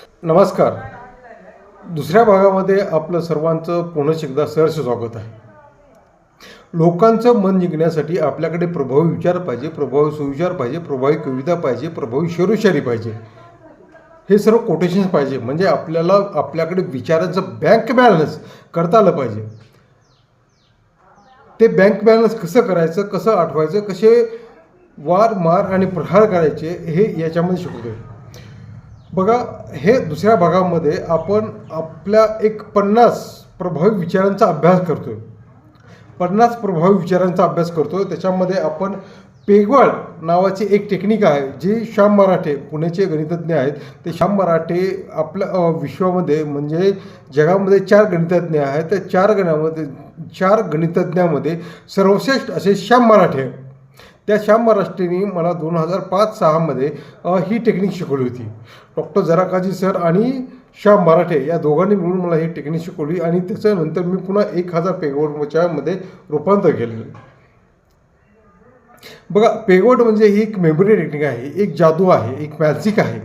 नमस्कार. दुसऱ्या भागामध्ये आपलं सर्वांचं पुनश्च एकदा सहर्ष स्वागत आहे. लोकांचं मन जिंकण्यासाठी आपल्याकडे प्रभावी विचार पाहिजे, प्रभावी सुविचार पाहिजे, प्रभावी कविता पाहिजे, प्रभावी शेरोशायरी पाहिजे. हे सर्व कोटेशन्स पाहिजे. म्हणजे आपल्याला आपल्याकडे विचारांचं बँक बॅलन्स करता आलं पाहिजे. ते बँक बॅलन्स कसं करायचं, कसं आठवायचं, कसे वार मार आणि प्रहार करायचे हे याच्यामध्ये शिकवतोय. बघा, हे दुसऱ्या भागामध्ये आपण आपल्या एक 50 प्रभावी विचारांचा अभ्यास करतोय. 50 प्रभावी विचारांचा अभ्यास करतोय. त्याच्यामध्ये आपण पेगवाड नावाची एक टेक्निक आहे, जी श्याम मराठे पुण्याचे गणितज्ञ आहेत. ते श्याम मराठे आपल्या विश्वामध्ये म्हणजे जगामध्ये 4 गणितज्ञ आहेत. त्या 4 गणितज्ञामध्ये सर्वश्रेष्ठ असे श्याम मराठे. त्या श्याम मराठेंनी मला 2005-06 मध्ये ही टेक्निक शिकवली होती. डॉक्टर जराकाजी सर आणि श्याम मराठे या दोघांनी मिळून मला ही टेक्निक शिकवली आणि त्याच्यानंतर मी पुन्हा 1000 पेगवडमध्ये रूपांतर केलेलं. बघा, पेगवड म्हणजे ही एक मेमरी टेक्निक आहे, एक जादू आहे, एक मॅजिक आहे.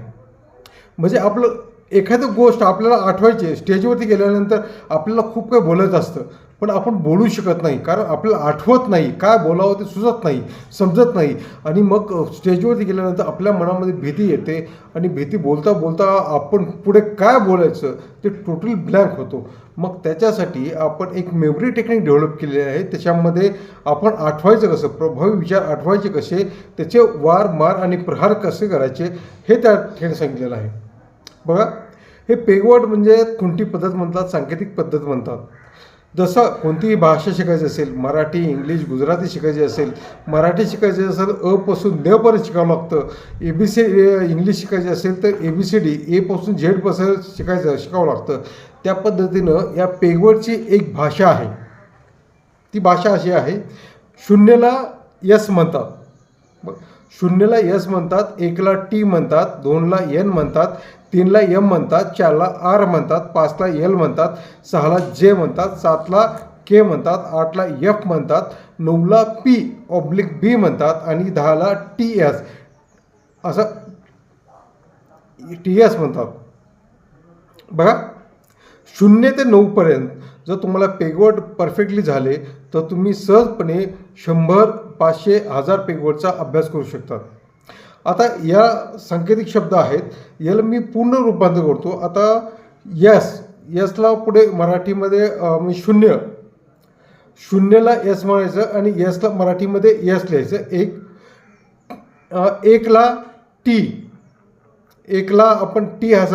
म्हणजे आपलं एखादी गोष्ट आपल्याला आठवायची, स्टेजवरती गेल्यानंतर आपल्याला खूप काही बोलायचं असतं, पण आपण बोलू शकत नाही, कारण आपल्याला आठवत नाही, काय बोलावं ते सुचत नाही, समजत नाही. आणि मग स्टेजवरती गेल्यानंतर आपल्या मनामध्ये भीती येते आणि भीती बोलता बोलता आपण पुढे काय बोलायचं ते टोटल ब्लँक होतो. मग त्याच्यासाठी आपण एक मेमरी टेक्निक डेव्हलप केलेली आहे. त्याच्यामध्ये आपण आठवायचं कसं, प्रभावी विचार आठवायचे कसे, त्याचे वार मार आणि प्रहार कसे करायचे हे त्या ठिकाणी सांगितलेलं आहे. बघा, हे पेगवड म्हणजे खुंटी पद्धत म्हणतात, सांकेतिक पद्धत म्हणतात. जसं कोणतीही भाषा शिकायची असेल, मराठी, इंग्लिश, गुजराती शिकायची असेल, मराठी शिकायची असेल अ पासून द पर्यंत शिकावं लागतं. इंग्लिश शिकायची असेल तर ABCD ए पासून झेड पर्यंत शिकावं लागतं. त्या पद्धतीनं या पेगवडची एक भाषा आहे. ती भाषा अशी आहे, शून्यला यस म्हणतात, शून्यला यस म्हणतात, 1ला टी म्हणतात, 2ला एन म्हणतात, 3ला एम म्हणतात, 4ला आर म्हणतात, 5ला एल म्हणतात, 6ला जे म्हणतात, 7ला के म्हणतात, 8ला एफ म्हणतात, 9ला P/B म्हणतात आणि 10ला TS असं TS म्हणतात. बघा, 0 ते 9 पर्यंत जर तुम्हाला पेगवड परफेक्टली झाले तर तुम्ही सहजपणे 100, 500, 1000 पेगवडचा अभ्यास करू शकतात. आता या सांकेतिक शब्द आहेत, याला मी पूर्ण रूपांतर करतो. आता यसला पुढे मराठीमध्ये म्हणजे शून्यला यस म्हणायचं आणि यसला मराठीमध्ये यस लिहायचं. 1ला टी, 1ला आपण टी हा